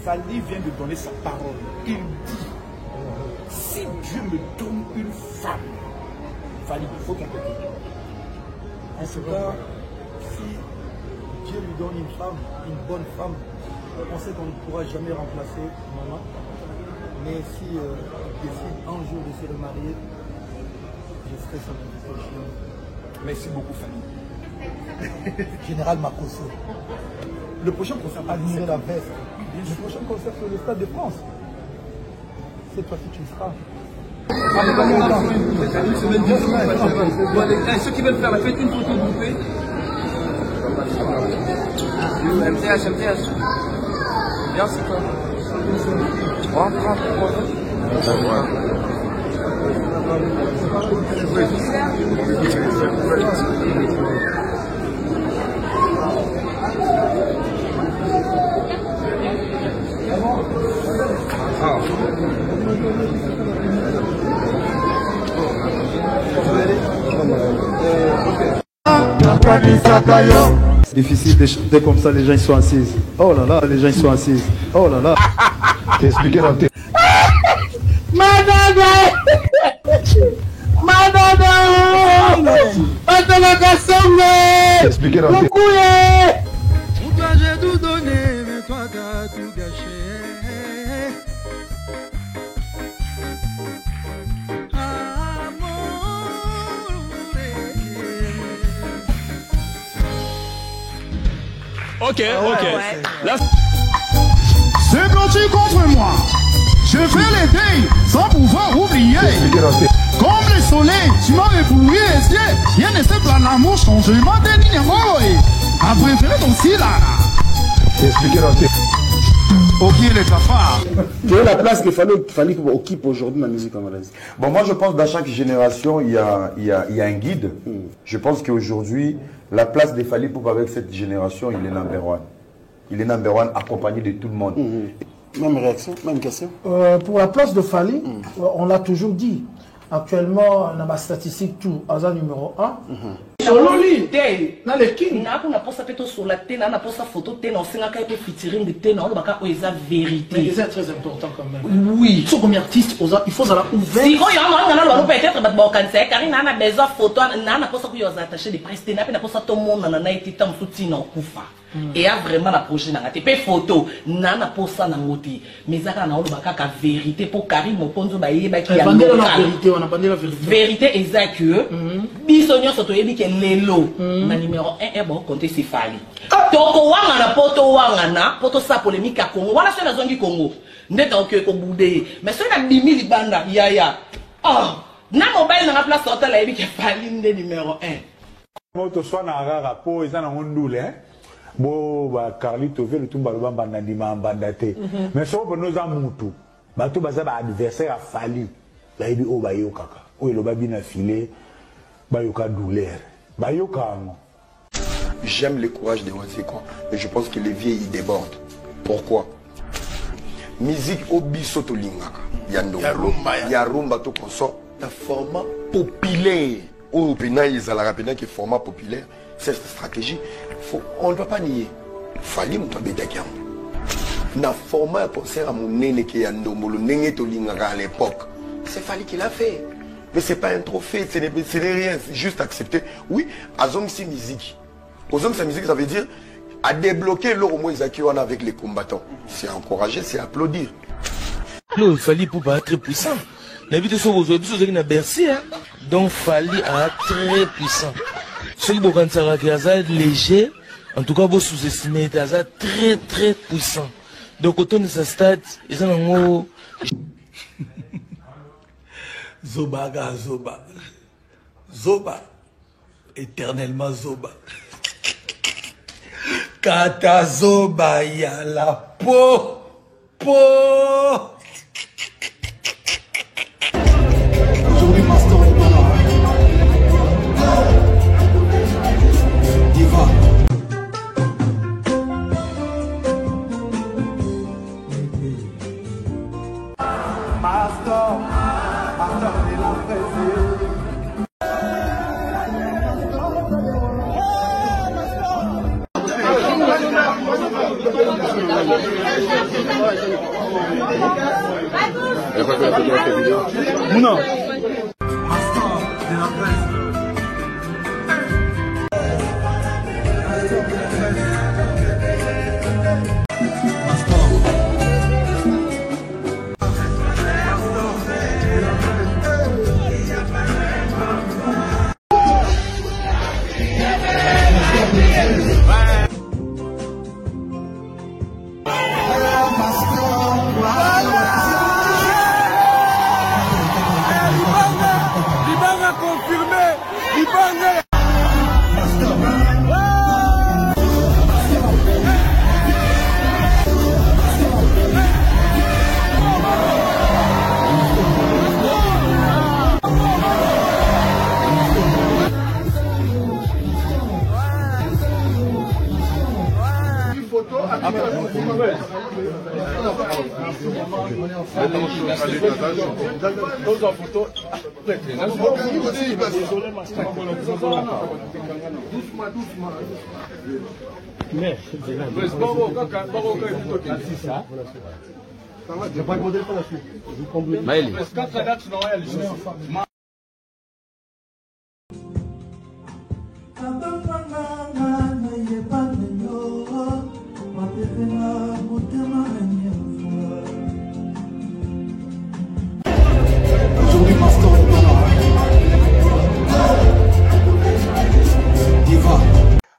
Fally vient de donner sa parole. Il dit, si Dieu me donne une femme, Fally, il faut qu'elle me donne. En ce cas, si Dieu lui donne une femme, une bonne femme, on sait qu'on ne pourra jamais remplacer maman. Mais si il décide un jour de se remarier, je serai son invitation. Merci beaucoup, Fally. Général Makosso. Le prochain concert, admirer la veste. Le prochain concert sur le Stade de France. Cette fois-ci, tu seras. Ceux qui veulent faire la fête, une photo groupée. MTH. Bien, c'est toi. Difficile de chanter comme ça, les gens ils sont assis. Oh là là, les gens ils sont assis. Oh là là. T'es expliqué dans tes... T'es expliqué dans tes... Pour toi j'ai tout donné, mais toi t'as tout gâché. Ok. Là... C'est bloqué contre moi. Je fais les deuils sans pouvoir oublier. Comme le soleil, tu m'as ébloui les yeux. Rien ne se plane l'amour, changement de ligne. A préféré ton style là. T'es expliqué dans tes... Ok, les cafards. Quelle est la place qu'il fallait qu'on occupe aujourd'hui dans la musique congolaise? Bon, moi je pense que dans chaque génération, il y a un guide. Je pense qu'aujourd'hui, la place de Fally Ipupa avec cette génération, il est number one. Il est number one, accompagné de tout le monde. Même réaction, même question. Pour la place de Fally, on l'a toujours dit. Actuellement, dans ma statistique, tout, Aza numéro 1. Sololi te na le king na ko na posa peto sur la te na posa photo te na singa ka pe featuring de te na baka o eza vérité. Mais c'est très important quand même. Oui, so comme artiste il faut ça ouvert. Si ko ya na na peut-être ba ba kan c'est car na besoin photo na posa ko yo attaché de presse na pe na posa to monde na été tam soutien na kufa. Et a vraiment la projet na te pe photo na posa na ngoti mais ça na o baka ka vérité pour Karim Mokonzo ba yeba ki ya vérité, on a bandé la vérité. Vérité exact que bisonyo soto yebi ke lelo na numéro 1 bon compter c'est Fally. Toko wanga na poto sa polémique à Congo. Voilà ceux zongi Congo. Ndeta ok ko boudé. Mais ceux na bimi libanda ya. Oh, na mobile na place hotel yebi ke Fally ndé numéro 1. Moto soit na rara po eza na ndule hein. Bo ba Carlito ve le tumba lobamba na ndima mbanda te. Mais so bo noza mutu. Ba to baza ba adversaire a Fally. La yebi o ba yo kaka. O lo ba bina filé. Ba yo ka douleur. Ba yo ka. J'aime le courage de Wazekon, mais je pense que les vieux ils débordent. Pourquoi? Musique au bisoto lingaka. Yarumba to consort. Un format populaire. Au Pena, ils ont la rapide qui est format populaire. Cette stratégie, on ne va pas nier. Fally Ipupa Bédakiam. Na format concert à mon néné qui est Ndomolo, néné to lingaka à l'époque. C'est Fally qui l'a fait. Mais c'est pas un trophée, ce n'est rien, c'est juste accepter. Oui, Azong si musique. Azong sa musique, ça veut dire à débloquer l'euro avec les combattants. C'est encourager, c'est applaudir. Le Fally Ipupa très puissant. L'habitude sur aujourd'hui, c'est Bercy, hein. Donc Fally a très puissant. Ceux qui sont léger, en tout cas, vous sous-estimez, très très puissant. Donc autour de sa stade, ils ont un mot. Zoba, Zoba, éternellement Zoba. Kata Zoba, ya la po. Aujourd'hui, Master Diva. Master de la fraise. Non.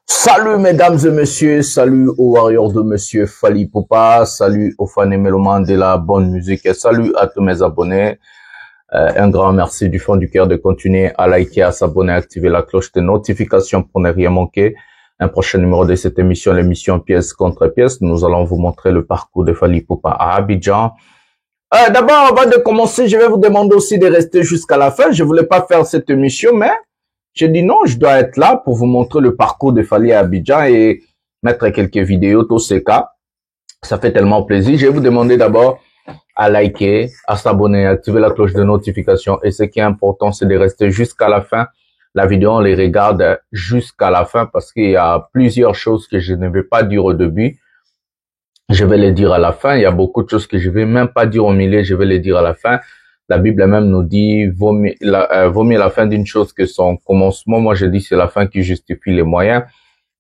Salut mesdames et messieurs, salut aux warriors de monsieur Fally Ipupa, salut aux fans et mélomanes de la bonne musique et salut à tous mes abonnés. Un grand merci du fond du cœur de continuer à liker, à s'abonner, à activer la cloche de notification pour ne rien manquer. Un prochain numéro de cette émission, l'émission pièce contre pièce. Nous allons vous montrer le parcours de Fally Ipupa à Abidjan. D'abord, avant de commencer, je vais vous demander aussi de rester jusqu'à la fin. Je voulais pas faire cette émission, mais j'ai dit non, je dois être là pour vous montrer le parcours de Fally à Abidjan et mettre quelques vidéos, tous ces cas. Ça fait tellement plaisir. Je vais vous demander d'abord à liker, à s'abonner, à activer la cloche de notification. Et ce qui est important, c'est de rester jusqu'à la fin. La vidéo, on les regarde jusqu'à la fin parce qu'il y a plusieurs choses que je ne vais pas dire au début. Je vais les dire à la fin. Il y a beaucoup de choses que je vais même pas dire au milieu. Je vais les dire à la fin. La Bible même nous dit vaut mieux la fin d'une chose que son commencement. Moi, je dis c'est la fin qui justifie les moyens.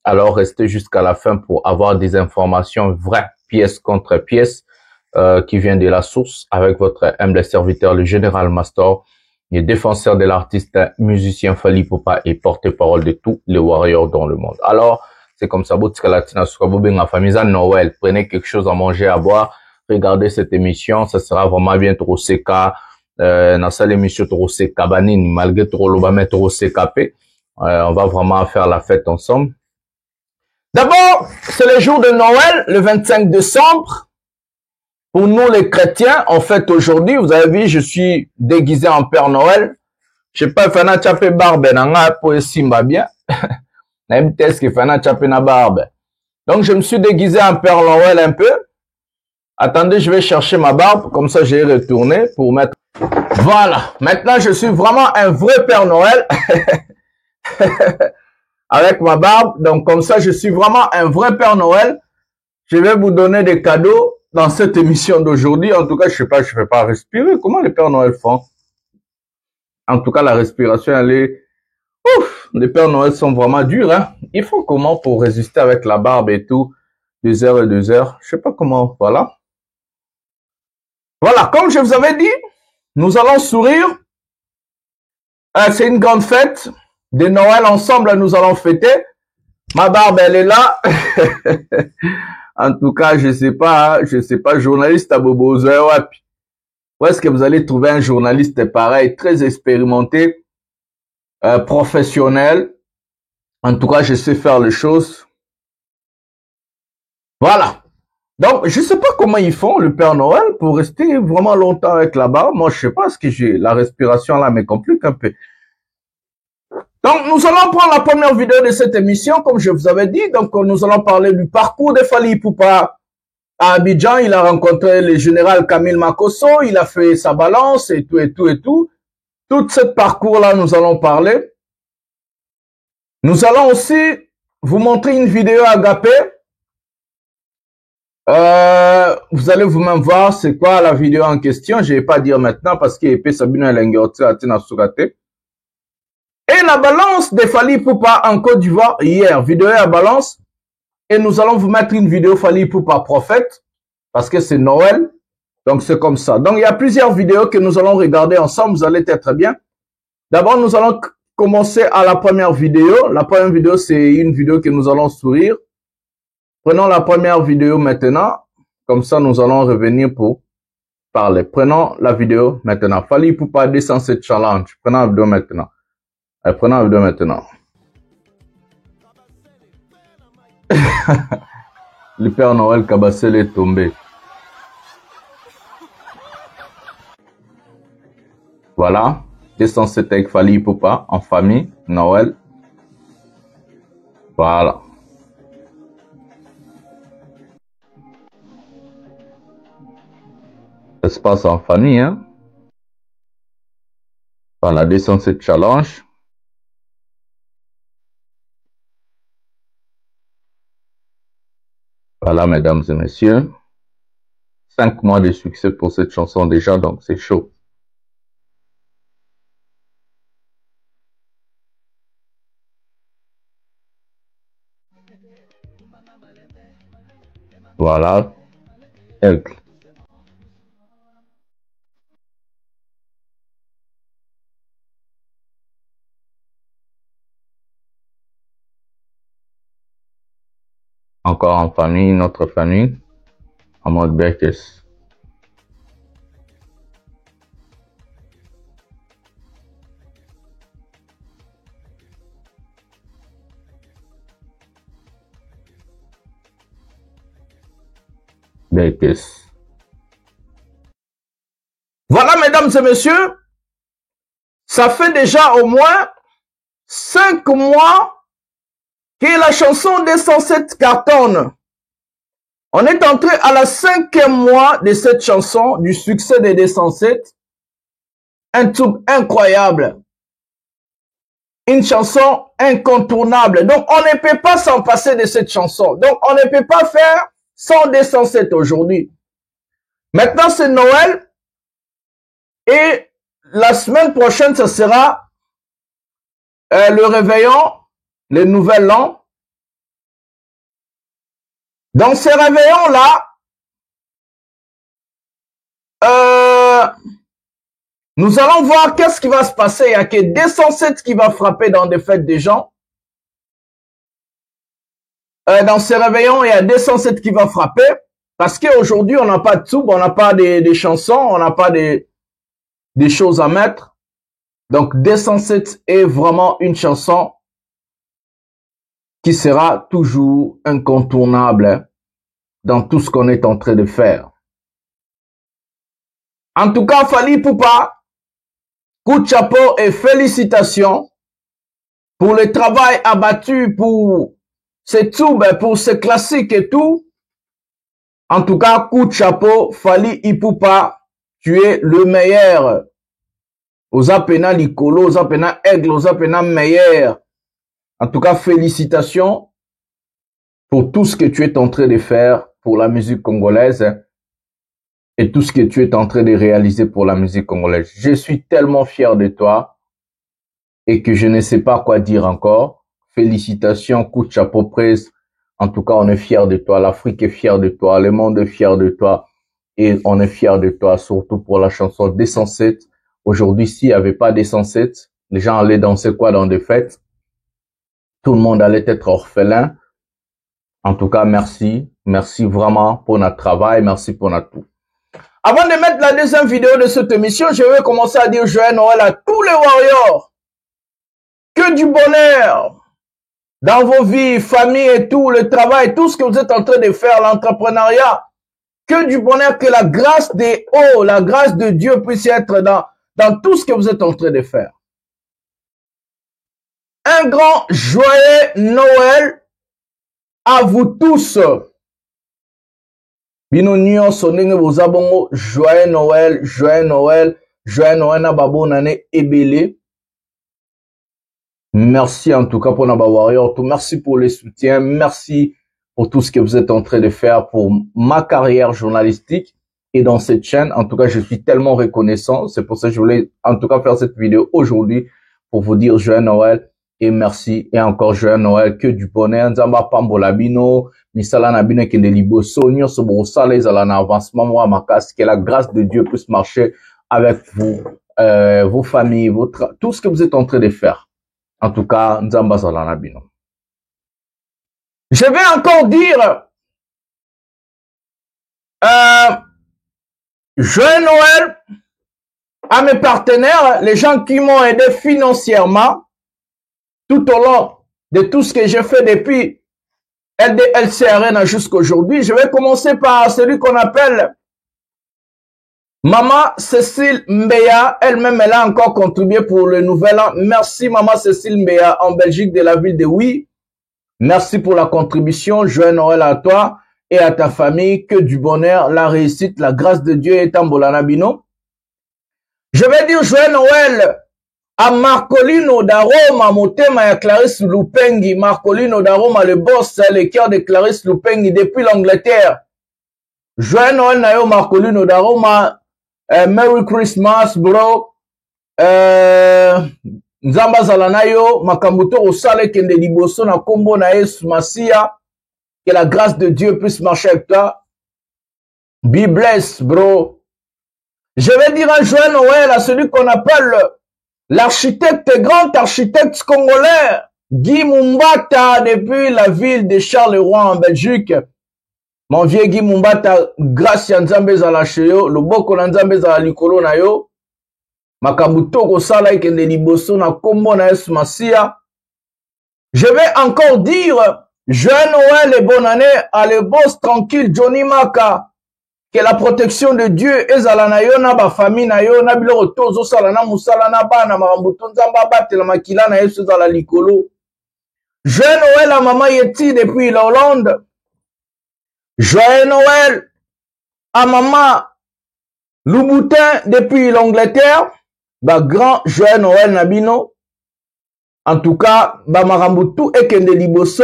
Alors, restez jusqu'à la fin pour avoir des informations vraies, pièce contre pièce, qui vient de la source avec votre humble serviteur, le Général Mastor, le défenseur de l'artiste, musicien Fally Ipupa et porte-parole de tous les warriors dans le monde. Alors, c'est comme ça, Noël, prenez quelque chose à manger, à boire, regardez cette émission, ça sera vraiment bien trop CK, dans cette émission trop CK Banine, malgré trop l'obama trop CKP, on va vraiment faire la fête ensemble. D'abord, c'est le jour de Noël, le 25 décembre. Pour nous les chrétiens, en fait aujourd'hui, vous avez vu, je suis déguisé en Père Noël. Je sais pas, fana chapé barbe, nanga pour simba bien. N'importe que fana chapé na barbe. Donc je me suis déguisé en Père Noël un peu. Attendez, je vais chercher ma barbe, comme ça j'ai retourné pour mettre. Voilà. Maintenant je suis vraiment un vrai Père Noël. Avec ma barbe. Donc comme ça je suis vraiment un vrai Père Noël. Je vais vous donner des cadeaux. Dans cette émission d'aujourd'hui, en tout cas, je ne vais pas respirer. Comment les Pères Noël font? En tout cas, la respiration, elle est... Ouf! Les Pères Noël sont vraiment durs, hein. Ils font comment pour résister avec la barbe et tout? 2 heures et 2 heures. Je sais pas comment, voilà. Voilà, comme je vous avais dit, nous allons sourire. C'est une grande fête. De Noël ensemble, nous allons fêter. Ma barbe, elle est là. En tout cas, je sais pas, journaliste à Bobozo, où est-ce que vous allez trouver un journaliste pareil, très expérimenté, professionnel. En tout cas, je sais faire les choses. Voilà. Donc, je sais pas comment ils font, le Père Noël, pour rester vraiment longtemps avec la barbe. Moi, je sais pas, ce que j'ai, la respiration là me complique un peu. Donc, nous allons prendre la première vidéo de cette émission, comme je vous avais dit. Donc, nous allons parler du parcours de Fally Ipupa à Abidjan. Il a rencontré le général Camille Makosso. Il a fait sa balance et tout, et tout, et tout. Tout ce parcours-là, nous allons parler. Nous allons aussi vous montrer une vidéo agapée Vous allez vous-même voir c'est quoi la vidéo en question. Je vais pas dire maintenant parce qu'il est Sabina Lengioti Atina Sugate. Et la balance de Fally Ipupa en Côte d'Ivoire hier. Vidéo à balance. Et nous allons vous mettre une vidéo Fally Ipupa prophète. Parce que c'est Noël. Donc c'est comme ça. Donc il y a plusieurs vidéos que nous allons regarder ensemble. Vous allez être bien. D'abord nous allons commencer à la première vidéo. La première vidéo c'est une vidéo que nous allons sourire. Prenons la première vidéo maintenant. Comme ça, nous allons revenir pour parler. Prenons la vidéo maintenant. Fally Ipupa 207 challenge. Prenons la vidéo maintenant. Prenons la vidéo maintenant. Le Père Noël Kabassel est tombé. Voilà. 207 avec Fally Ipupa en famille. Noël. Voilà. Ça se passe en famille, hein. Voilà, 207 challenge. Voilà, mesdames et messieurs. 5 mois de succès pour cette chanson déjà, donc c'est chaud. Voilà. Aigle. Encore en famille, notre famille, en mode Berkes. Berkes. Voilà, mesdames et messieurs, ça fait déjà au moins 5 mois que la chanson 207 cartonne. On est entré à la 5e mois de cette chanson, du succès de 207. Un tube incroyable. Une chanson incontournable. Donc, on ne peut pas s'en passer de cette chanson. Donc, on ne peut pas faire sans 207 aujourd'hui. Maintenant, c'est Noël. Et la semaine prochaine, ce sera le réveillon, le nouvel an. Dans ces réveillons-là, nous allons voir qu'est-ce qui va se passer. Il n'y a que 207 qui va frapper dans des fêtes des gens. Dans ces réveillons, il y a 207 qui va frapper. Parce qu'aujourd'hui, on n'a pas de tube, on n'a pas des chansons, on n'a pas des choses à mettre. Donc, 207 est vraiment une chanson qui sera toujours incontournable dans tout ce qu'on est en train de faire. En tout cas, Fally Ipupa, coup de chapeau et félicitations pour le travail abattu, pour ces tubes, pour ces classiques et tout. En tout cas, coup de chapeau, Fally Ipupa, tu es le meilleur. Aux appena Licolo, aux appena Aigle, aux appena meilleur. En tout cas, félicitations pour tout ce que tu es en train de faire pour la musique congolaise et tout ce que tu es en train de réaliser pour la musique congolaise. Je suis tellement fier de toi et que je ne sais pas quoi dire encore. Félicitations, coup de chapeau presse. En tout cas, on est fier de toi. L'Afrique est fière de toi. Le monde est fier de toi. Et on est fier de toi, surtout pour la chanson 207. Aujourd'hui, s'il n'y avait pas 207, les gens allaient danser quoi dans des fêtes? Tout le monde allait être orphelin. En tout cas, merci. Merci vraiment pour notre travail. Merci pour notre tout. Avant de mettre la deuxième vidéo de cette émission, je vais commencer à dire joyeux Noël à tous les warriors. Que du bonheur dans vos vies, famille et tout, le travail, tout ce que vous êtes en train de faire, l'entrepreneuriat. Que du bonheur, que la grâce des hauts, la grâce de Dieu puisse être dans tout ce que vous êtes en train de faire. Un grand joyeux Noël à vous tous. Bino nyonso ndenge boza bongo joyeux Noël, joyeux Noël, joyeux Noël na babo nane ebele. Merci en tout cas pour Naba Warrior, tout merci pour les soutiens, merci pour tout ce que vous êtes en train de faire pour ma carrière journalistique et dans cette chaîne. En tout cas, je suis tellement reconnaissant. C'est pour ça que je voulais en tout cas faire cette vidéo aujourd'hui pour vous dire joyeux Noël et merci. Et encore joyeux Noël, que du bonheur. Nzamba pambola bino, misala na bino kende liboso, nyonso borosala ezala na avancement moi makasi, que la grâce de Dieu puisse marcher avec vous, vos familles, tout ce que vous êtes en train de faire. En tout cas, nzamba zala na bino. Je vais encore dire joyeux Noël à mes partenaires, les gens qui m'ont aidé financièrement tout au long de tout ce que j'ai fait depuis LDLCRN jusqu'à aujourd'hui. Je vais commencer par celui qu'on appelle Maman Cécile Mbeya. Elle-même, elle a encore contribué pour le nouvel an. Merci Maman Cécile Mbeya en Belgique de la ville de Oui. Merci pour la contribution. Joyeux Noël à toi et à ta famille. Que du bonheur, la réussite, la grâce de Dieu est en Bolanabino. Je vais dire joyeux Noël à Marcolino d'Aroma, Motema et Clarisse Lupengi. Marcolino d'Aroma, le boss, le cœur de Clarisse Lupengi depuis l'Angleterre. Joyeux Noël Nayo Marcolino d'Aroma. Merry Christmas, bro. Nzamba Zalanayo, Makambuto Osale Kende Liboso na Kombo na Yesu Masia. Que la grâce de Dieu puisse marcher avec toi. Be blessed, bro. Je vais dire un joyeux Noël à celui qu'on appelle l'architecte, grand architecte congolais, Guy Mumbata, depuis la ville de Charleroi en Belgique. Mon vieux Guy Mumbata, grâce à Nzambe Zalacheyo, le boko na Nzambe Zalikolo na yo, Makabuto Kosala Ikende Liboso na Kombo na Yesu Masia. Je vais encore dire joyeux Noël et bonne année à le boss tranquille Johnny Maka. Que la protection de Dieu ezala na yo na ba famille na yo na biloko tozo sala na musala na bana makambuto nzamba batela makila na Yesu ezala likolo. Joyeux Noël à maman Yeti depuis la Hollande. Joyeux Noël à maman Louboutin depuis l'Angleterre. Ba grand joyeux Noël Nabino. En tout cas, ba makambutu ekende liboso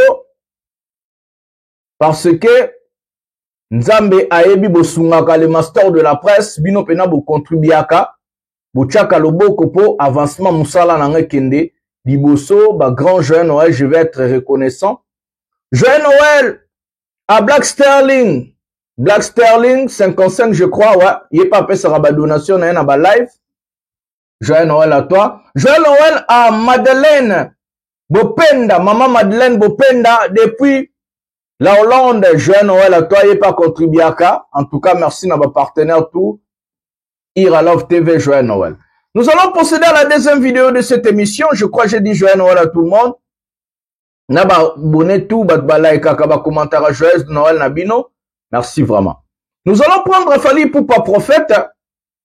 parce que Nzambe ayebi bosungaka le master de la presse bino pena bo contribuaka bo tchaka loboko po avancement musala na ngekende liboso ba grand joyeux Noël. Je vais être reconnaissant. Joyeux Noël à Black Sterling 55 je crois, ouais, il est pas appelé sa donation na ba live. Joyeux Noël à toi. Joyeux Noël à Madeleine Bopenda, maman Madeleine Bopenda depuis la Hollande. Joyeux Noël à toi, il n'est pas contribué à ça. En tout cas, merci à nos partenaires tout. Ira Love TV, joyeux Noël. Nous allons procéder à la deuxième vidéo de cette émission. Je crois que j'ai dit joyeux Noël à tout le monde. Naba bonnet tout, bat like, kaba commentaire joyeux Noël Nabino. Merci vraiment. Nous allons prendre Fally Ipupa prophète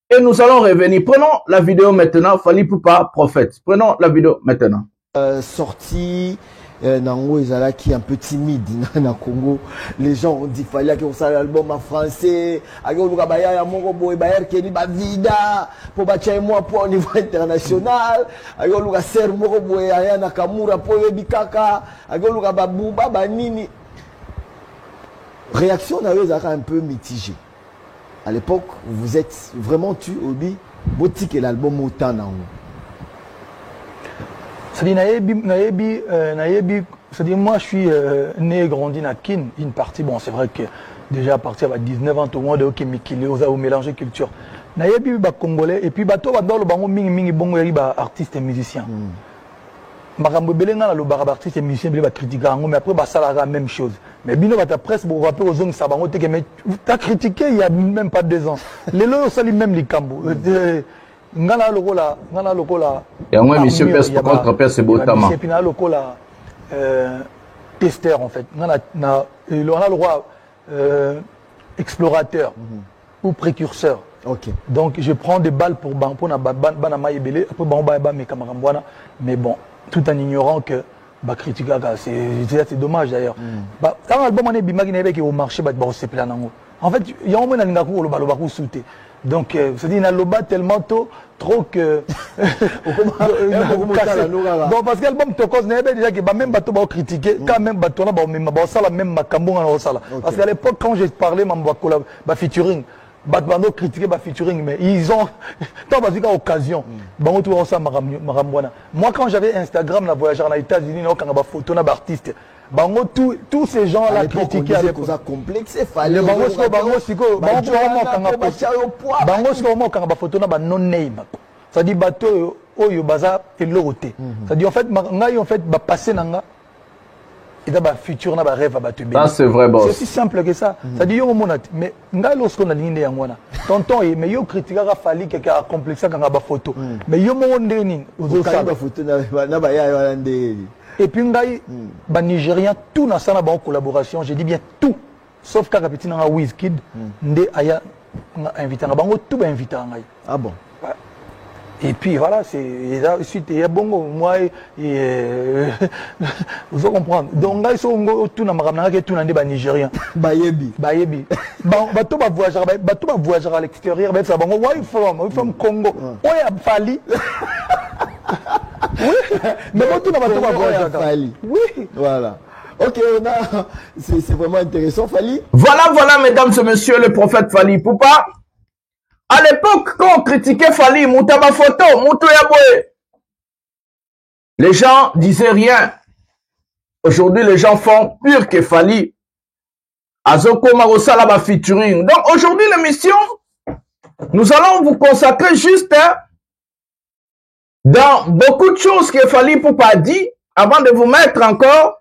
et nous allons revenir. Prenons la vidéo maintenant. Fally Ipupa prophète. Prenons la vidéo maintenant. Sorti Nango Ezalaki un peu timide dans Congo. Les gens ont dit fallait qu'on sorte l'album en français. Ago luka baya ya mongo boy bayer keni ba vida pour battre moi pour au niveau international. Ago luka ser mongo boy aya Nakamura pour bikaka. Ago luka ba buba ba nini. Réaction na Ezalaki un peu mitigée. À l'époque, vous êtes vraiment tu Obi botique l'album autant Nango. C'est-à-dire, moi, je suis né et grandi à Kin, une partie, bon, c'est vrai que déjà à partir de 19 ans, tout le monde est au mélanger culture. Nayebi ba congolais et puis bato ba dolo bango mingi bongo yari ba artiste et musicien. Makambo belenga le bar artiste et musicien ba critiquer mais après ba salara même chose. Mais bino ba ta presse pour rappeler aux hommes ça bango te que mais tu as critiqué il y a même pas 2 ans. Les lots sali même les cambo. Ngana lokola et moi monsieur pèse contre pèse botama et puis na lokola testeur en fait on a le roi explorateur ou précurseur. OK. Donc je prends des balles pour na bana maïbélé après ba mes camarades mais bon tout en ignorant que ba critiquer c'est dommage d'ailleurs. Ba un album on est bimagi na au marché ba se planango. En fait il y a au moins na ngako lo ba souté. Donc, c'est-à-dire, il y a tellement tôt, trop que Donc parce que l'album Tokos n'est pas déjà que même bateau va critiquer quand même bateau là ba ça la même makambo na ça parce qu'à l'époque quand j'ai parlé mamba collab ba featuring Batbando critiquer ba featuring mais ils ont tant basé qu'à occasion bango tout ça maramwana. Moi quand j'avais Instagram la voyageur aux États-Unis quand ba photo na artiste bango tous ces gens là critiquaient avec ça complexe et fallait bango siko bango quand ba photo na ba non name ça dit bateau oyo baza eloroté ça dit en fait ngai en fait ba passer nanga et da ba futur na ba rêve ba te ça c'est vrai boss c'est aussi simple que ça ça dit yo monat mais ngai lorsqu'on a ligne yangwana tonton mais yo critiquera fali quelqu'un a complexé quand ba photo mais yo mo ndeni ozo ça ba photo na ba ya wana ndé et puis ngai ba nigérien tout na ça na ba collaboration j'ai dit bien tout sauf quand petit na Wizkid ndé aya invité na bango tout ba invité ngai ah bon. Et puis voilà, c'est suite il y a bon moi vous comprenez. Donc là ils sont tout na makamna ke tout na ndé nigérien. Bayebi. Bon bateau va voyager à l'extérieur, mais ça bon where you from Congo. Ouais Fali. Oui, mais bon tout na bateau va voyager Fali. Oui, voilà. Ok, c'est vraiment intéressant Fali. Voilà mesdames et messieurs le prophète Fally Ipupa. À l'époque, quand on critiquait Fally, Moutaba photo, Moutou Yaboé, les gens disaient rien. Aujourd'hui, les gens font pire que Fally. Azoko Marosala va featuring. Donc aujourd'hui, l'émission, nous allons vous consacrer juste dans beaucoup de choses que Fally Ipupa a dit avant de vous mettre encore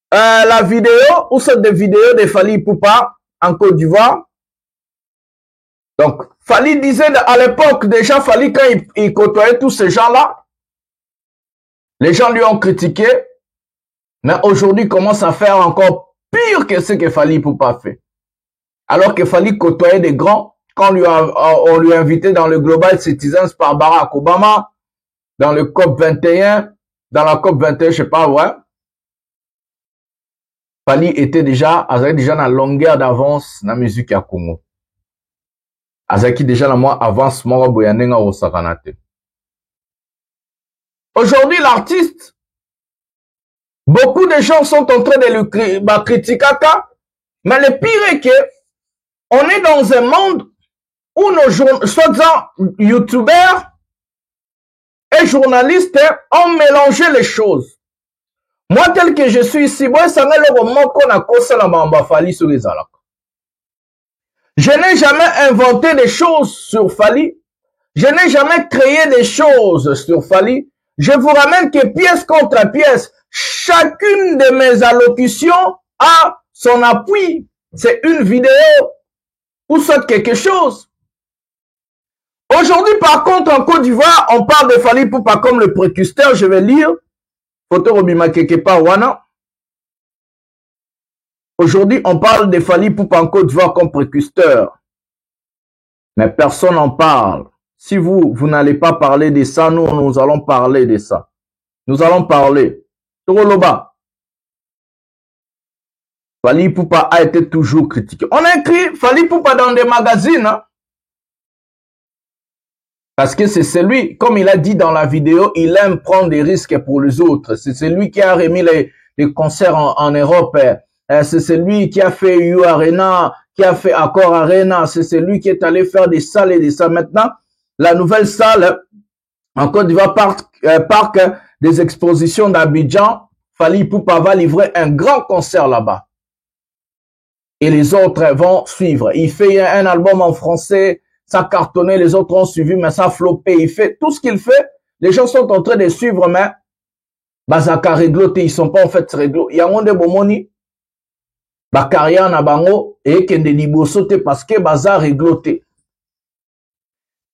la vidéo ou cette vidéo de Fally Ipupa en Côte d'Ivoire. Donc, Fally disait à l'époque, déjà Fally, quand il côtoyait tous ces gens-là, les gens lui ont critiqué, mais aujourd'hui, il commence à faire encore pire que ce que Fally Ipupa fait. Alors que Fally côtoyait des grands, quand on lui a invité dans le Global Citizens par Barack Obama, dans le COP 21, dans la COP 21, je sais pas, ouais. Fally était déjà dans la longueur d'avance dans la musique à Congo. Azaki déjà la moi avance mora boyanenga au sakanate. Aujourd'hui l'artiste, beaucoup de gens sont en train de le critiquer, mais le pire est que on est dans un monde où nos soi-disant youtubeurs et journalistes ont mélangé les choses. Moi tel que je suis ici, moi ça n'est le moment qu'on a causé la mamba Fally sur les alaks. Je n'ai jamais inventé des choses sur Fally. Je n'ai jamais créé des choses sur Fally. Je vous ramène que pièce contre pièce, chacune de mes allocutions a son appui. C'est une vidéo ou soit quelque chose. Aujourd'hui, par contre, en Côte d'Ivoire, on parle de Fally Ipupa comme le précurseur. Je vais lire. Photo Robima Kekepa Wana. Aujourd'hui, on parle de Fally Ipupa en Côte d'Ivoire comme précurseur. Mais personne n'en parle. Si vous n'allez pas parler de ça, nous allons parler de ça. Nous allons parler. Toroloba. Fally Ipupa a été toujours critiqué. On a écrit Fally Ipupa dans des magazines. Hein? Parce que c'est celui, comme il a dit dans la vidéo, il aime prendre des risques pour les autres. C'est celui qui a remis les concerts en Europe. C'est celui qui a fait U Arena, qui a fait Accor Arena. C'est celui qui est allé faire des salles et des salles. Maintenant, la nouvelle salle en Côte d'Ivoire, parc des expositions d'Abidjan, Fally Ipupa va livrer un grand concert là-bas. Et les autres vont suivre. Il fait un album en français, ça cartonnait, les autres ont suivi, mais ça a floppé. Il fait tout ce qu'il fait. Les gens sont en train de suivre, mais Bazaka régloté, ils sont pas en fait réglo. Il y a un de Bomoni. Bakaria na bango et kende libosote parce que bazar régloté.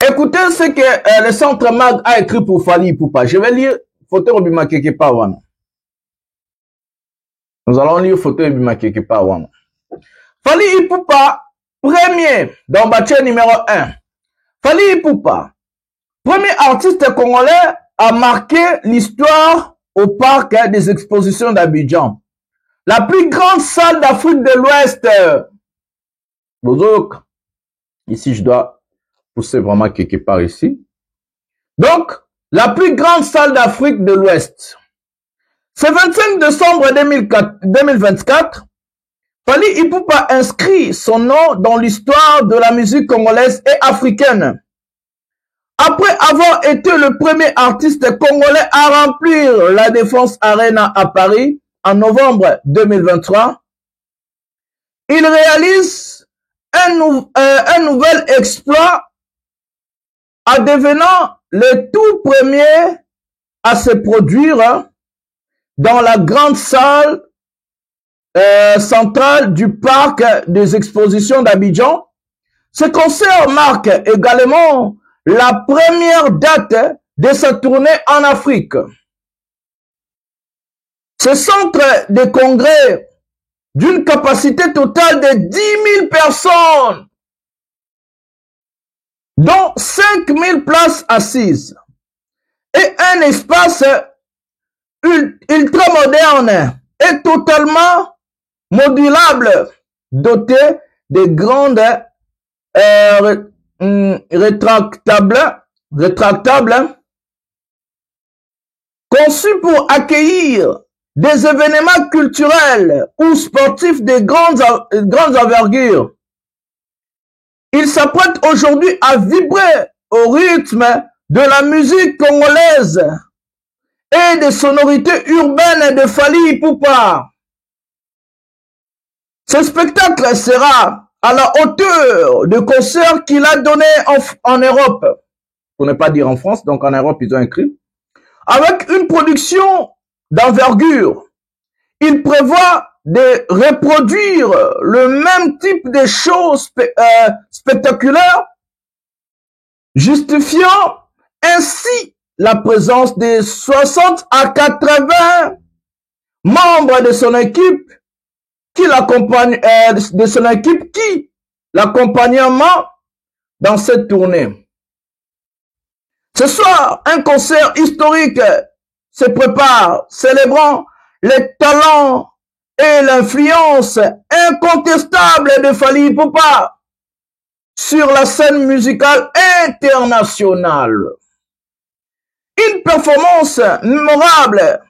Écoutez ce que le Centre Mag a écrit pour Fally Ipupa. Je vais lire photo Robima Kekepa Wana. Nous allons lire photo Robima Kekepa Wana. Fally Ipupa, premier dans batch numéro 1. Fally Ipupa, premier artiste congolais à marquer l'histoire au parc des expositions d'Abidjan. La plus grande salle d'Afrique de l'Ouest. Ici, je dois pousser vraiment quelque part ici. Donc, la plus grande salle d'Afrique de l'Ouest. Ce 25 décembre 2024, Fally Ipupa inscrit son nom dans l'histoire de la musique congolaise et africaine. Après avoir été le premier artiste congolais à remplir la Défense Arena à Paris en novembre 2023, il réalise un nouvel exploit en devenant le tout premier à se produire dans la grande salle centrale du parc des expositions d'Abidjan. Ce concert marque également la première date de sa tournée en Afrique. Ce centre de congrès d'une capacité totale de 10 000 personnes, dont 5 000 places assises, et un espace ultra moderne et totalement modulable, doté de grandes rétractables, conçus pour accueillir des événements culturels ou sportifs de grandes envergures. Il s'apprête aujourd'hui à vibrer au rythme de la musique congolaise et des sonorités urbaines de Fally Ipupa. Ce spectacle sera à la hauteur de concerts qu'il a donné en Europe, pour ne pas dire en France, donc en Europe ils ont écrit, avec une production d'envergure. Il prévoit de reproduire le même type de choses spectaculaires, justifiant ainsi la présence de 60 à 80 membres de son équipe qui l'accompagnent, l'accompagnement dans cette tournée. Ce soir, un concert historique se prépare, célébrant les talents et l'influence incontestable de Fally Ipupa sur la scène musicale internationale. Une performance mémorable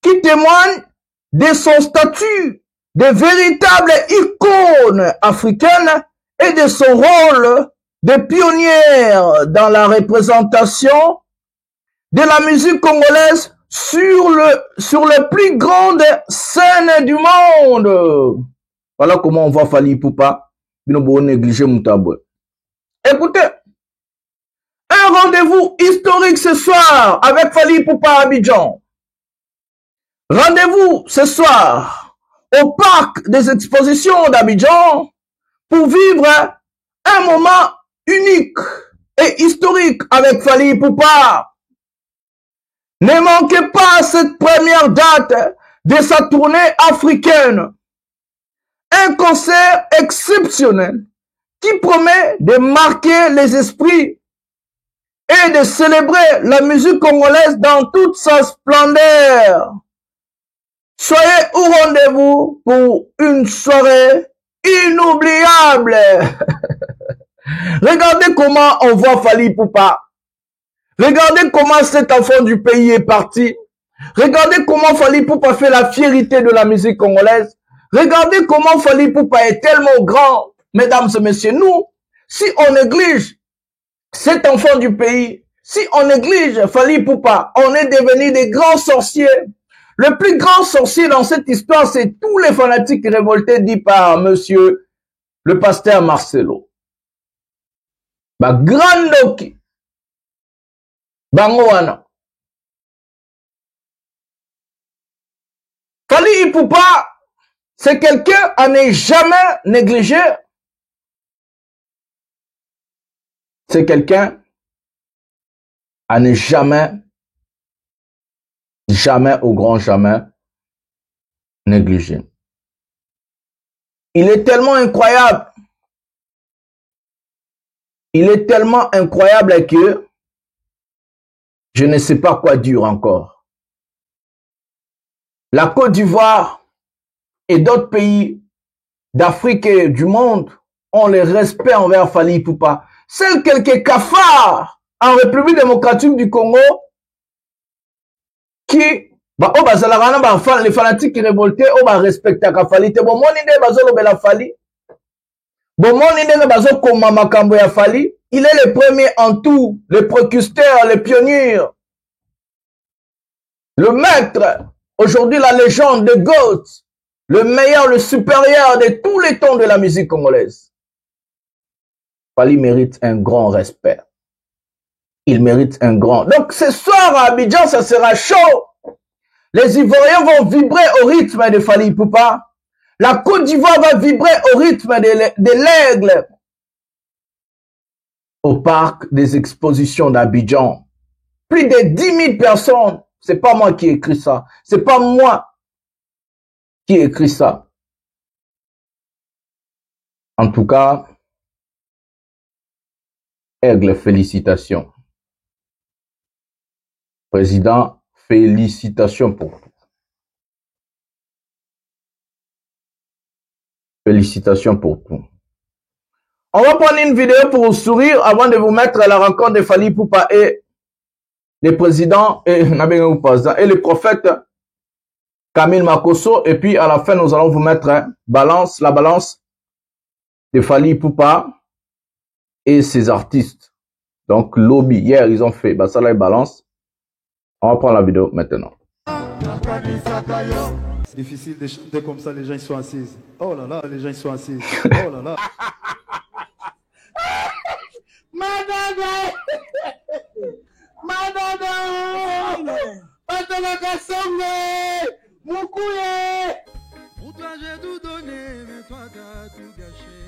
qui témoigne de son statut de véritable icône africaine et de son rôle de pionnière dans la représentation de la musique congolaise sur les plus grandes scènes du monde. Voilà comment on voit Fally Ipupa. Écoutez, un rendez-vous historique ce soir avec Fally Ipupa à Abidjan. Rendez-vous ce soir au parc des expositions d'Abidjan pour vivre un moment unique et historique avec Fally Ipupa. Ne manquez pas cette première date de sa tournée africaine. Un concert exceptionnel qui promet de marquer les esprits et de célébrer la musique congolaise dans toute sa splendeur. Soyez au rendez-vous pour une soirée inoubliable. Regardez comment on voit Fally Ipupa. Regardez comment cet enfant du pays est parti. Regardez comment Fally Ipupa fait la fierté de la musique congolaise. Regardez comment Fally Ipupa est tellement grand. Mesdames et messieurs, nous, si on néglige cet enfant du pays, si on néglige Fally Ipupa, on est devenu des grands sorciers. Le plus grand sorcier dans cette histoire, c'est tous les fanatiques révoltés dit par monsieur le pasteur Marcelo. Ba grandoki. Bangoana. Fally Ipupa, c'est quelqu'un à ne jamais négliger. C'est quelqu'un à ne jamais au grand jamais négliger. Il est tellement incroyable. Il est tellement incroyable que je ne sais pas quoi dire encore. La Côte d'Ivoire et d'autres pays d'Afrique et du monde ont le respect envers Fally Ipupa. Seuls quelques cafards en République démocratique du Congo qui les fanatiques qui révoltaient, respectent la Fali. Bon, mon idée, la Fali. Bon, mon idée, Fali. Il est le premier en tout, le précurseur, le pionnier, le maître, aujourd'hui la légende de GOAT, le meilleur, le supérieur de tous les temps de la musique congolaise. Fali mérite un grand respect. Il mérite un grand. Donc ce soir à Abidjan, ça sera chaud. Les Ivoiriens vont vibrer au rythme de Fali Ipupa. La Côte d'Ivoire va vibrer au rythme de l'aigle. Au parc des expositions d'Abidjan. Plus de 10 000 personnes. C'est pas moi qui ai écrit ça. C'est pas moi qui ai écrit ça. En tout cas, aigle, félicitations. Président, félicitations pour tout. Félicitations pour tout. On va prendre une vidéo pour vous sourire avant de vous mettre à la rencontre de Fali Ipupa et le président et le prophète Camille Makosso. Et puis à la fin, nous allons vous mettre la balance de Fali Ipupa et ses artistes. Donc lobby, hier ils ont fait ça la balance. On va prendre la vidéo maintenant. C'est difficile de chanter comme ça, les gens ils sont assis. Oh là là, les gens ils sont assis. Oh là là. Pour toi j'ai tout donné, mais toi t'as tout gâché.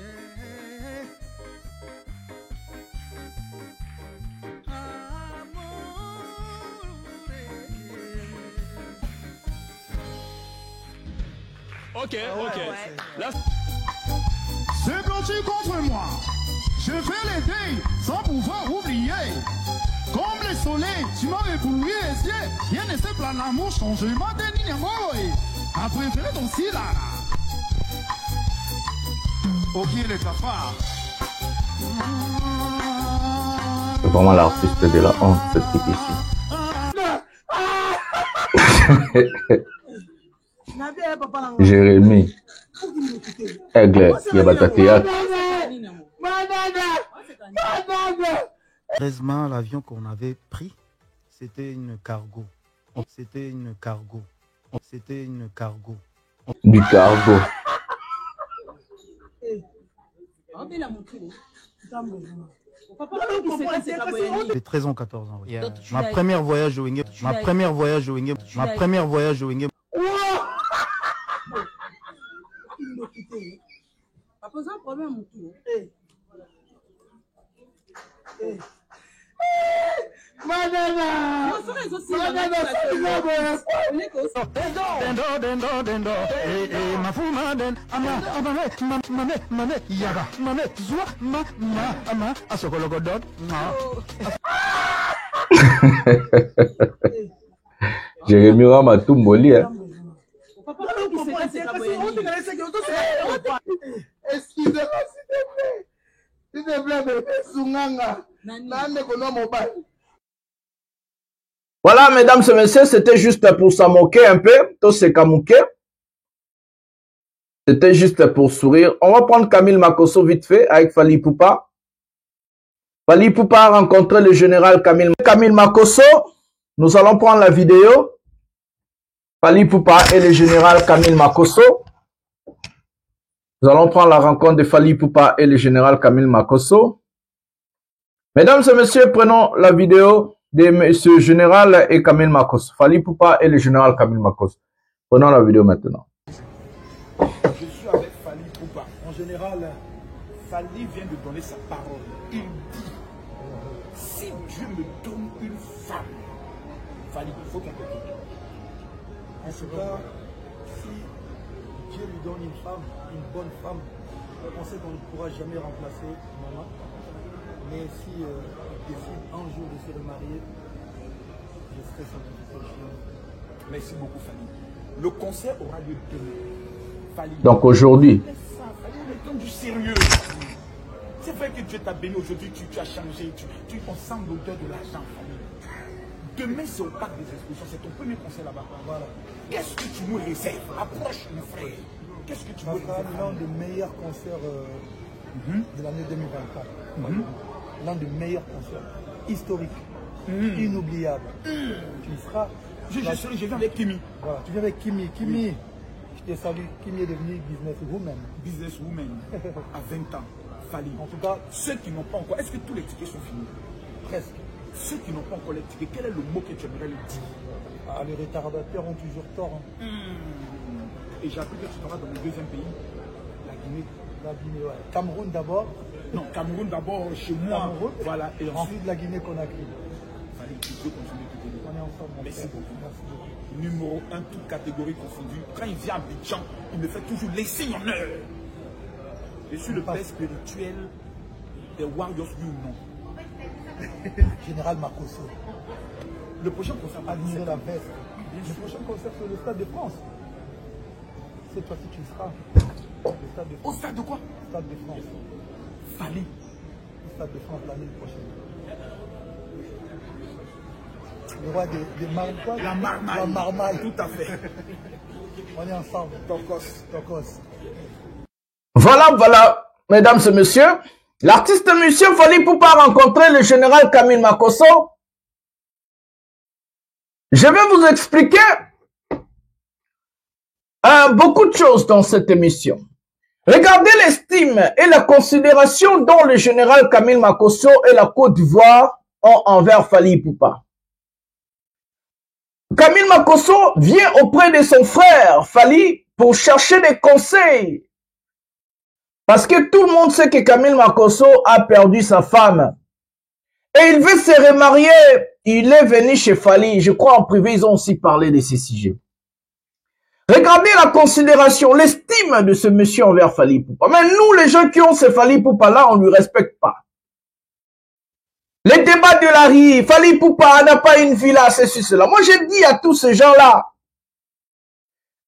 Ok. Là... C'est bloqué contre moi. Je fais les deuils sans pouvoir oublier. Comme le soleil, tu m'as ébloui les yeux. Rien ne sait plan l'amour, changement de Niamoy. A préféré ton style là. Au pied de ta part. C'est vraiment l'artiste de la honte, cette type ici. Jérémy, aigle, il y a battu théâtre. Heureusement, l'avion qu'on avait pris, c'était une cargo. Du cargo. J'ai 13 ans, 14 ans. Oui. Ma première voyage au Wingé. Ma première voyage au Wingé. Jérémy Rama tout molli, hein. Excusez-moi, s'il te plaît, Voilà, mesdames et messieurs, c'était juste pour s'en moquer un peu. Tout c'est kamouké. C'était juste pour sourire. On va prendre Camille Makosso vite fait avec Fali Ipupa. Fali Ipupa a rencontré le général Camille Makosso. Nous allons prendre la vidéo. Fali Ipupa et le général Camille Makosso. Nous allons prendre la rencontre de Fali Ipupa et le général Camille Makosso. Mesdames et messieurs, prenons la vidéo de monsieur général et Camille Makosso. Fali Ipupa et le général Camille Makosso. Prenons la vidéo maintenant. Je suis avec Fali Ipupa. En général, Fali vient de donner sa parole. Il dit, si Dieu me donne une femme, Fali, il faut qu'elle te donne. En ce cas, si Dieu lui donne une femme, une bonne femme, on sait qu'on ne pourra jamais remplacer maman. Mais si il décide un jour de se remarier, je serai son invitation. Merci beaucoup, Fali. Le concert aura lieu demain. Fali. Donc aujourd'hui. Fali, on est dans du sérieux. C'est vrai que Dieu t'a béni aujourd'hui, tu as changé, on sent l'odeur de l'argent. Demain, c'est au parc des expositions, c'est ton premier concert là-bas. Voilà. Qu'est-ce que tu nous réserves? Approche, mon frère. Qu'est-ce que tu nous réserves? L'un des meilleurs concerts de l'année 2024. L'un des meilleurs concerts historiques, inoubliables. Tu le feras. Je viens avec Kimi. Voilà, tu viens avec Kimi. Kimi, je te salue. Kimi est devenu businesswoman. Businesswoman à 20 ans. Fali. En tout cas, ceux qui n'ont pas encore, est-ce que tous les tickets sont finis? Presque. Ceux qui n'ont pas encore les tickets, quel est le mot que tu aimerais leur dire? Les retardataires ont toujours tort. Et j'ai appris que tu seras dans le deuxième pays, la Guinée. La Guinée, ouais. Cameroun d'abord. Non, Cameroun d'abord chez moi. Cameroun. Voilà. Et ensuite la Guinée-Conakry. Fallait que Dieu continue de t'aider. On est ensemble. Merci beaucoup. Numéro 1, toute catégorie confondue. Quand il vient à Abidjan, il me fait toujours les signes en heure. Je suis le père spirituel des Warriors du nom. Général Makosso. Le prochain concert, admirer la veste. Le prochain concert, c'est le Stade de France. Cette fois-ci, tu seras. Le Stade de France. Au Stade de quoi? Stade de France. Fali. Le Stade de France l'année prochaine. Le roi des marmailles. La marmaille. La marmaille. Tout à fait. On est ensemble. Tokos. Voilà, mesdames et messieurs. L'artiste monsieur Fally Ipupa a rencontré le général Camille Makosso. Je vais vous expliquer beaucoup de choses dans cette émission. Regardez l'estime et la considération dont le général Camille Makosso et la Côte d'Ivoire ont envers Fally Ipupa. Camille Makosso vient auprès de son frère Fally pour chercher des conseils. Parce que tout le monde sait que Camille Makosso a perdu sa femme. Et il veut se remarier. Il est venu chez Fally. Je crois en privé, ils ont aussi parlé de ces sujets. Regardez la considération, l'estime de ce monsieur envers Fally Ipupa. Mais nous, les gens qui ont ce Fally Ipupa-là, on ne lui respecte pas. Les débats de la rue, Fally Ipupa n'a pas une villa, c'est cela. Moi, je dis à tous ces gens-là,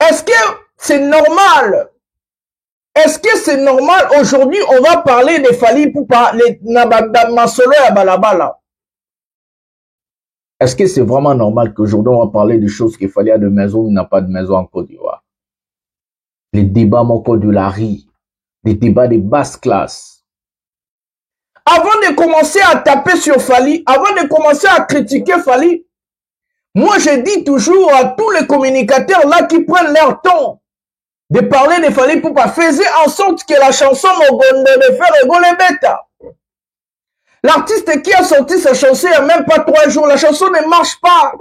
est-ce que c'est normal? Est-ce que c'est normal? Aujourd'hui, on va parler de Fally Ipupa, les Masolo et Balabala. Est-ce que c'est vraiment normal qu'aujourd'hui, on va parler de choses qu'il fallait à de maison ou n'a pas de maison en Côte d'Ivoire? Les débats encore de la rue, les débats de basse classe. Avant de commencer à taper sur Fally, avant de commencer à critiquer Fally, moi je dis toujours à tous les communicateurs là qui prennent leur temps de parler de Fally Ipupa, faisait en sorte que la chanson Mogondo de faire rigoler bêta. L'artiste qui a sorti sa chanson il n'y a même pas 3 jours, la chanson ne marche pas.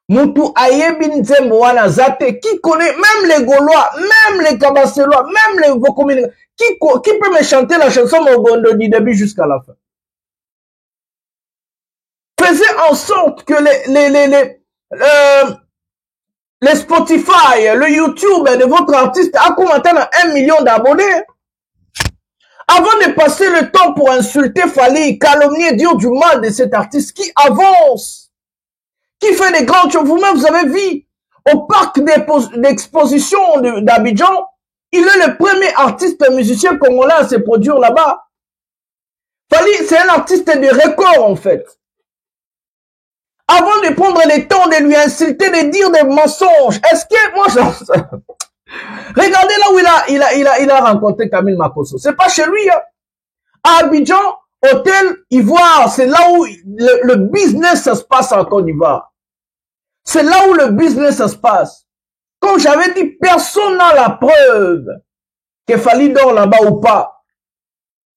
Moutou Ayebi Nzembo wana Zate, qui connaît, même les Gaulois, même les Kabasselois, même les communicateurs, qui peut me chanter la chanson Mogondo du début jusqu'à la fin? Faisait en sorte que les Spotify, le YouTube de votre artiste a commenté à 1 million d'abonnés. Avant de passer le temps pour insulter Fally, calomnier, dire du mal de cet artiste qui avance, qui fait des grandes choses. Vous-même, vous avez vu, au parc d'exposition d'Abidjan, il est le premier artiste musicien congolais à se produire là-bas. Fally, c'est un artiste de record, en fait. Avant de prendre le temps de lui insulter, de dire des mensonges, est-ce que moi, regardez là où il a rencontré Camille Makosso. C'est pas chez lui, hein. À Abidjan, hôtel Ivoire, c'est là où le business ça se passe en Côte d'Ivoire. C'est là où le business ça se passe. Comme j'avais dit, personne n'a la preuve que Fally dort là-bas ou pas.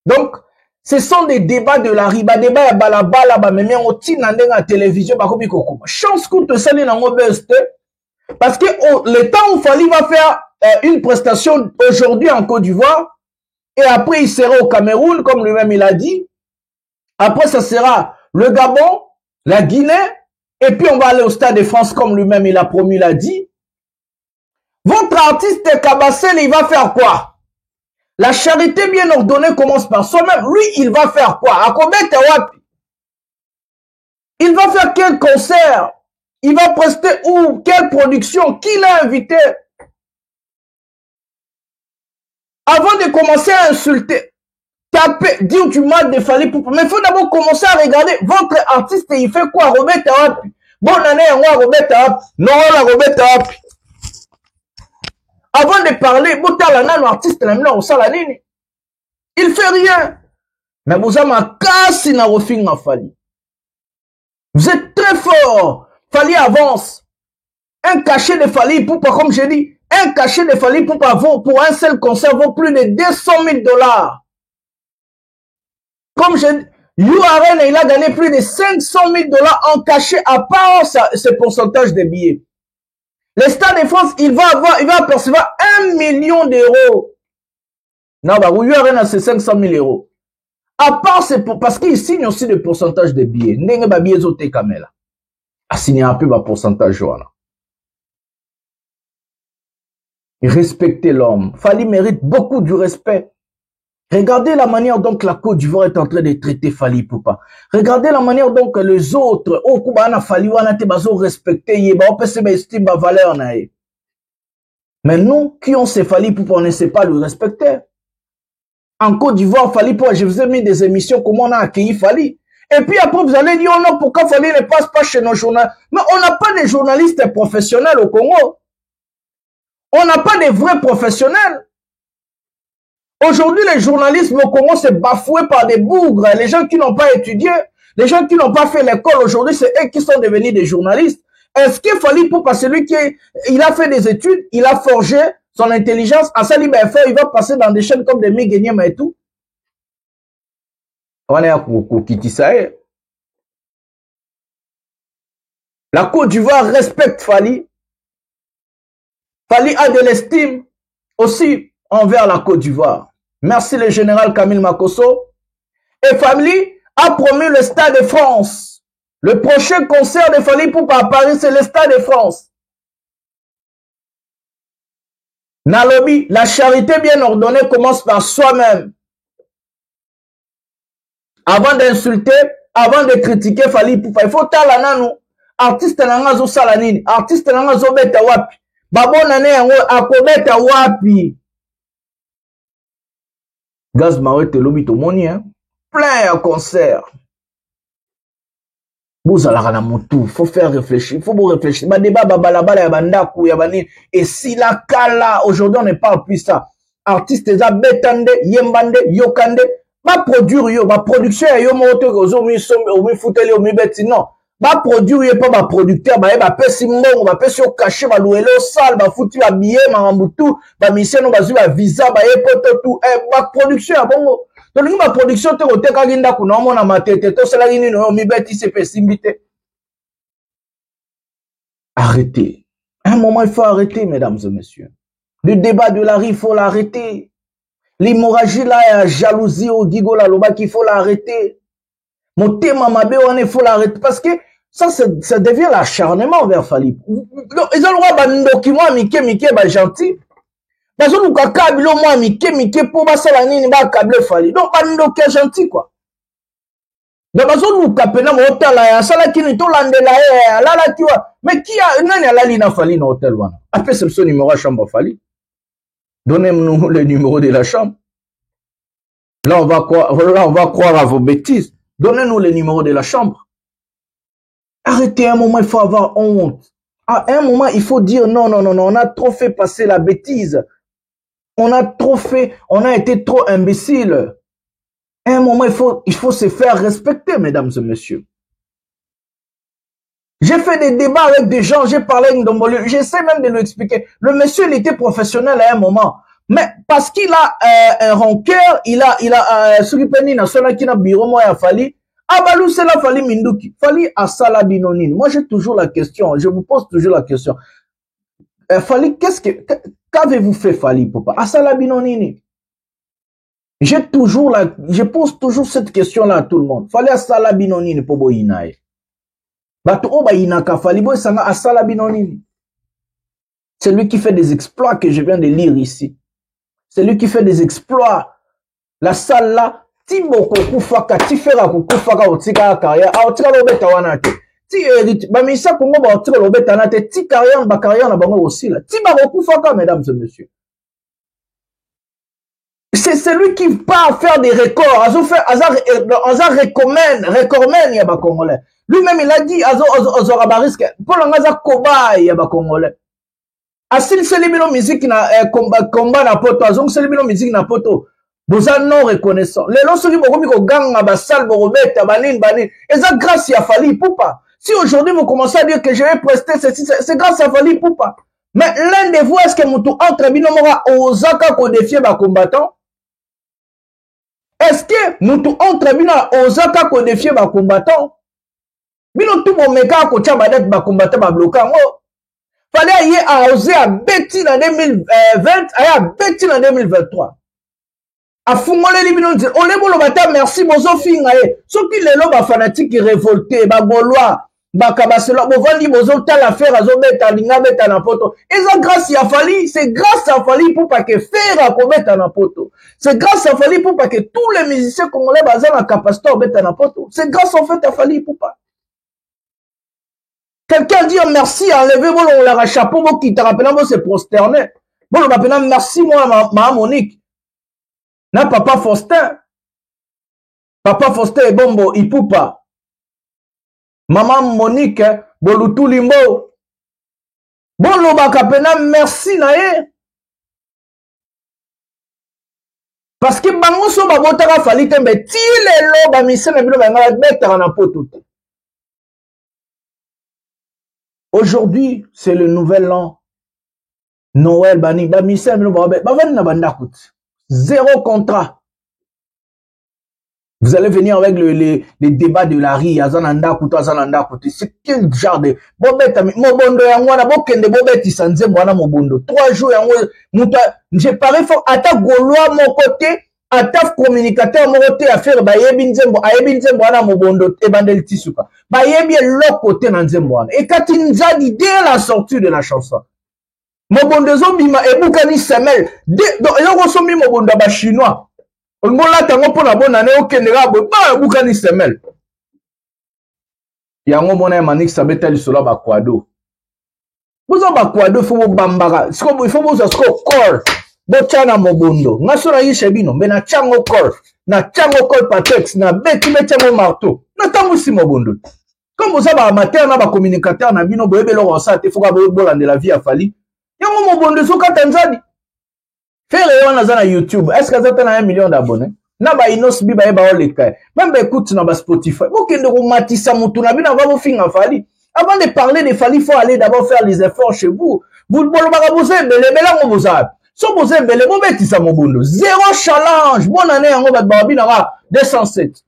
Donc, ce sont des débats de la riba, débat ya balabala, mais même au la télévision, chance qu'on te sali dans best, parce que le temps où Fally va faire une prestation aujourd'hui en Côte d'Ivoire, et après il sera au Cameroun, comme lui-même il a dit, après ça sera le Gabon, la Guinée, et puis on va aller au Stade de France, comme lui-même il a promis, il a dit. Votre artiste Kabassel, il va faire quoi? La charité bien ordonnée commence par soi-même. Lui, il va faire quoi? Il va faire quel concert? Il va prester où? Quelle production? Qui l'a invité? Avant de commencer à insulter, taper, dire du mal de Fally Ipupa. Mais il faut d'abord commencer à regarder votre artiste, il fait quoi, Robert Tawapi. Bonne année, moi, Robert Tawapi. Non, la Robert Tawapi. Avant de parler, l'artiste, il fait rien. Mais vous avez ma casse na refinga Fally. Vous êtes très fort. Fally avance. Un cachet de Fally Ipupa, comme j'ai dit, un cachet de Fally Ipupa vaut pour un seul concert vaut plus de 200 000 $. Comme j'ai dit, URN, il a gagné plus de 500 000 $ en cachet à part ce pourcentage de billets. Le Stade de France, il va percevoir 1 million €. Non, bah, URN a ses 500 000 €. À part c'est parce qu'il signe aussi le pourcentage de billets. N'engue ba billets zoté kamela. A signé un peu ba pourcentage voilà. Respectez l'homme. Fally mérite beaucoup du respect. Regardez la manière dont la Côte d'Ivoire est en train de traiter Fally Ipupa. Regardez la manière dont les autres, au Kubana Fally wana te bazo respecter yeba, on peut se estime ba valeur nae. Mais nous, qui ont ces Fally Ipupa, on ne sait pas le respecter. En Côte d'Ivoire, Fally Ipupa, je vous ai mis des émissions comment on a accueilli Fally. Et puis après, vous allez dire, oh non, pourquoi Fally ne passe pas chez nos journalistes? Mais on n'a pas de journalistes professionnels au Congo. On n'a pas de vrais professionnels. Aujourd'hui, les journalistes au Congo se bafoués par des bougres. Les gens qui n'ont pas étudié, les gens qui n'ont pas fait l'école, aujourd'hui, c'est eux qui sont devenus des journalistes. Est-ce qu'il Fally Ipupa, celui qui il a fait des études, il a forgé son intelligence, à ça, il va passer dans des chaînes comme des Miguenyema et tout. On est à Kitisae. La Côte d'Ivoire respecte Fally. Fally a de l'estime aussi envers la Côte d'Ivoire. Merci le général Camille Makosso. Et Fally a promis le Stade de France. Le prochain concert de Fally Ipupa à Paris, c'est le Stade de France. Nalobi, la charité bien ordonnée commence par soi-même. Avant d'insulter, avant de critiquer Fally Ipupa, il faut talana nous. Artiste nanga zo salanini, artiste nanga zo beta wapi. Babon nane yango akobeta wapi. Gaz Mawe te lobi to moni hein. Plein à concert. Vous allez à motu, faut faire réfléchir, faut vous réfléchir. Ba débat babalabala ya bandaku ya bani et si la kala aujourd'hui on ne parle plus ça. Artiste za betande, yembande, yokande, ba produire yo, ba production yo moto ko mi sombe o mi futeli o mi beti non. Ba produire yo pas ba producteur ba ba pesi mbongo, ba pesi o caché ba louer le salle, ba foutu ba billet marambutu, ba mission no ba zu ba visa ba poto tout ba production ya bongo. Donc, ma production, arrêtez. À un moment, il faut arrêter, mesdames et messieurs. Le débat de la rue, il faut l'arrêter. L'hémorragie, là, la jalousie au Digo, la loba, qu'il faut l'arrêter. Mon thème, il faut l'arrêter. Parce que ça devient l'acharnement vers Fally. Ils ont le droit de document, Mickey, gentil. Bazo luka kabilo moi mike pour basala nini ba câble Fally. Donc bandoke gentil quoi. Donc bazo luka pena mo hôtel ya sala kini to landela la la tu vois. Mais qui a nani alali na Fally na hôtel wana? Après c'est son numéro à chambre Fally. Donnez-nous le numéro de la chambre. Là on va croire à vos bêtises. Donnez-nous le numéro de la chambre. Arrêtez un moment, il faut avoir honte. À un moment, il faut dire non, on a trop fait passer la bêtise. On a trop fait, on a été trop imbécile. À un moment, il faut se faire respecter, mesdames et messieurs. J'ai fait des débats avec des gens, j'ai parlé avec Ndombolo, j'essaie même de lui expliquer. Le monsieur, il était professionnel à un moment. Mais parce qu'il a un rancœur, il a Suripeni National qui n'a bureau moi à Fally. Abalou c'est la Fally Minduki. Fally à Salabinonine. Moi, j'ai toujours la question, je vous pose toujours la question. Fally, qu'avez-vous fait Fally Ipupa? À Salabinonini. Je pose toujours cette question-là à tout le monde. Fally à Salabinonini pour Boinae. Bato Oba Inaka Fally Boy Sanga à Salabinonini. C'est lui qui fait des exploits que je viens de lire ici. C'est lui qui fait des exploits. La salle là, Tibo Kokufaka, Tifera Kokufaka, Otika Karia, Otika Lobeta Wanate. Ti bamisa Kongo ba otiko lobeta na te ti carrière ba carrière na bango aussi là. Ti ba Kokufaka mesdames et messieurs. C'est celui qui part faire des records. Aza recommande ya ba Congolais. Lui-même il a dit azora bariske pour l'angaza cobaye ya ba Congolais. Asil selibino musique na combat na poto azong selibino musique na poto. Boza non reconnaissant. Les lorsque vous avez ko ganga ba sal bo beta banin et ça grâce à Fally Ipupa. Si aujourd'hui vous commencez à dire que je vais prester ceci, c'est grâce à Fally Ipupa. Mais l'un de vous, est-ce que Moutou entre binomora Osaka ko défier ba combattant? Est-ce que Moutou entre binomora Osaka ko défier ba combattant? Bino tout bon meka ko tia badet ba combattant ba bloquant. Fallait y a osé à bêti en 2020, à bêti en 2023. A fungole li bino dire, on les bolo bata merci bozo finga e. Ceux qui les loba fanatiques révoltés, ba gaulois. Bakabaselo, bovandi bozo ta l'affaire azo beta linga beta na poto. Et ça grâce à Fally, c'est grâce à Fally pour pas que faire à beta na poto. C'est grâce à Fally pour pas que tous les musiciens congolais basés na capacité beta na poto. C'est grâce en fait à Fally pour pas. Quelqu'un dit merci, enlevez bon la chapeau bon qui te rappelle bon se prosterner. Bon on m'appelle merci moi ma Monique. Na papa Faustin. Papa Faustin et bombo Ipupa. Maman Monique, Bolutu Limbo. Bon, l'obaka pena merci nae. Parce que bango so babotaka Fally tembe ti lelo ba mise na bino banga betaka na poto. Aujourd'hui, c'est le nouvel an. Noël bani ba mise na bino ba vani na banda kout. Zéro contrat. Vous allez venir avec les débats de la rue, Azananda Kouto, Azananda Kouto. C'est quel genre de... Bobet, Mobondo, Yangwana, Bokende, Bobet, Isanze, Mwana, Mobondo. 3 jours, Yangwana, j'ai parlé fort, Ata Gaulois, mon côté, Ata communicateur, mon côté, à faire, Bayebi Nzembo, Ayebi Nzembo, Wana, Mobondo, Ebandel Tisuka. Bayebi est l'autre côté, Nzembo, et quand il nous a dit, dès la sortie de la chanson, Mobondo, Zombima, et Boukani Semel, donc, il y a reçu Mobondo, ba chinois. Ngola tango pona bona ne okendera bo ba bukani semel. Yango mona manik sabeta lisolo ba kwado. Bozo ba kwado fo bambara. Siko il faut bozo sko call. Bo chana mobondo. Ngasura yishe bino mbe na chango call. Na chango call patex na beti chango marteau. Na tango si mobondo. Comme bozo ba amateur na ba communicateur na bino bo ebelo rosa te foka bo bolande la vie a Fally. Yango mobondo so katanzadi. Faire na YouTube, est-ce que vous avez 1 million d'abonnés? Naba inos biba eba oleka. Même écoute na Spotify. Vous qui ne matissa mutuna bina va vous finir Fally. Avant de parler de Fally, il faut aller d'abord faire les efforts chez vous. Vous ne pouvez pas vous aimer, mais là on vous a. So vous aimez les mauvais tissa mobundo. Zéro challenge. Bonne année en bat barbinara 207.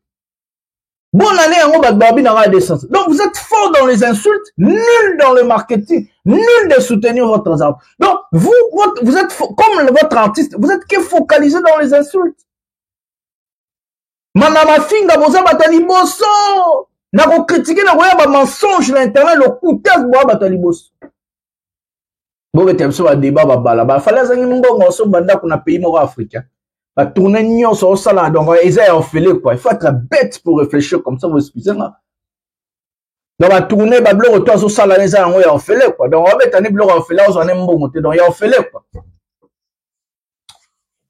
Bonne année en bat barbinara 207. Donc vous êtes fort dans les insultes, nul dans le marketing. Nul de soutenir votre arbre. Donc, vous êtes comme votre artiste, vous êtes que focalisé dans les insultes. Manama finga boza batali bosso. Na ko critiquer na koya ba mensonge na internet le coutez boa batali bosso. Bo betem so ba débat ba bala ba fallait zangi mbongo so banda kuna pays moko africain. Ba tourner nyonso sala donc ils ont fait quoi. Il faut être bête pour réfléchir comme ça vous excusez-moi. Donc, on va tourner, bah, bloc, toi, sur ça, là, les gens, on fait quoi. Donc, on va mettre un bloc, on fait là, on aime bon, donc, on fait quoi.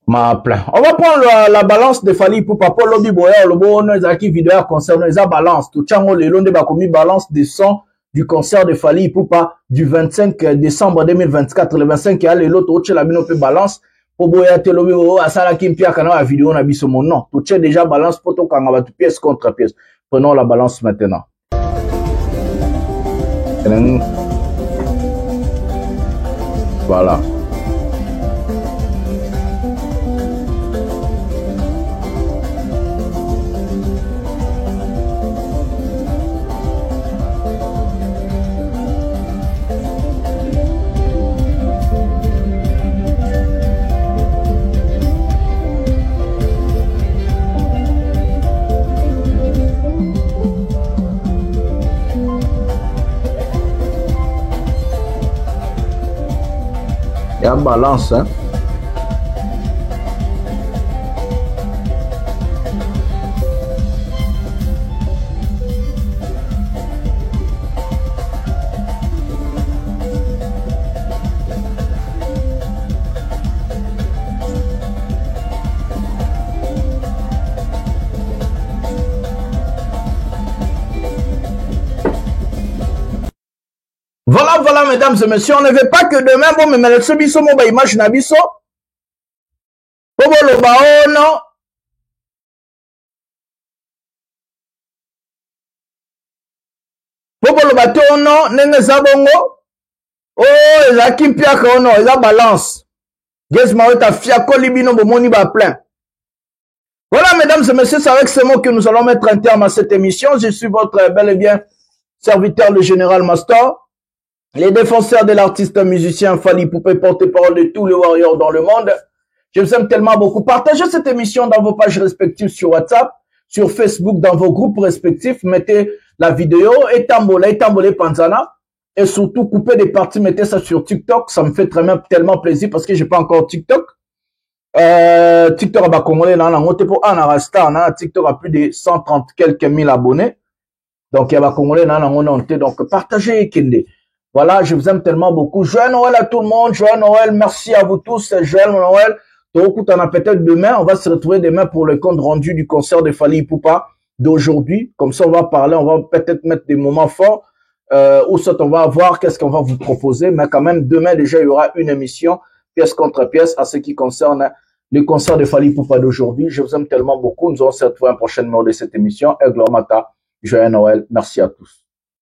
Ma plein. On va prendre la balance de Fally pour papa, lobby, boya, le bon, nous, qui vidéo concernant les balance. Tout chango, le long de ba commis balance des sons du concert de Fally pour pas du 25 décembre 2024, le 25, il y a l'autre, autre, la mine, peut balance. Pour boya, te lobby, à ça, là, qui me pia, quand la vidéo, on a mis mon nom. Tout chango, déjà balance, pour tout, quand on va tout pièce contre pièce. Prenons la balance maintenant. Voilà. Il y a une balance, hein. Voilà, voilà, mesdames et messieurs, on ne veut pas que demain, bon, mais le biso, mon image na biso. Bobo lo baono. Bobo lo batono, nenge zabongo. Oh, eza kimpiaka ono, eza balance. Gez maota fiako libino bomoni ba plein. Voilà, mesdames et messieurs, c'est avec ces mots que nous allons mettre un terme à cette émission. Je suis votre bel et bien serviteur, le Général Master. Les défenseurs de l'artiste musicien Fally Ipupa, porte-parole de tous les warriors dans le monde. Je vous aime tellement beaucoup. Partagez cette émission dans vos pages respectives sur WhatsApp, sur Facebook, dans vos groupes respectifs. Mettez la vidéo, étambolez Panzana. Et surtout, coupez des parties, mettez ça sur TikTok. Ça me fait tellement plaisir parce que j'ai pas encore TikTok. TikTok a congolais, TikTok a plus de 130 quelques mille abonnés. Donc, il y a congolais, donc partagez, Kende. Voilà, je vous aime tellement beaucoup. Joyeux Noël à tout le monde. Joyeux Noël. Merci à vous tous. Joyeux Noël. Donc, on a peut-être demain. On va se retrouver demain pour le compte rendu du concert de Fally Ipupa d'aujourd'hui. Comme ça, on va parler. On va peut-être mettre des moments forts. Ou soit on va voir qu'est-ce qu'on va vous proposer. Mais quand même, demain, déjà, il y aura une émission, pièce contre pièce, à ce qui concerne le concert de Fally Ipupa d'aujourd'hui. Je vous aime tellement beaucoup. Nous allons se retrouver un prochain numéro de cette émission. Aigle Mata. Joyeux Noël. Merci à tous.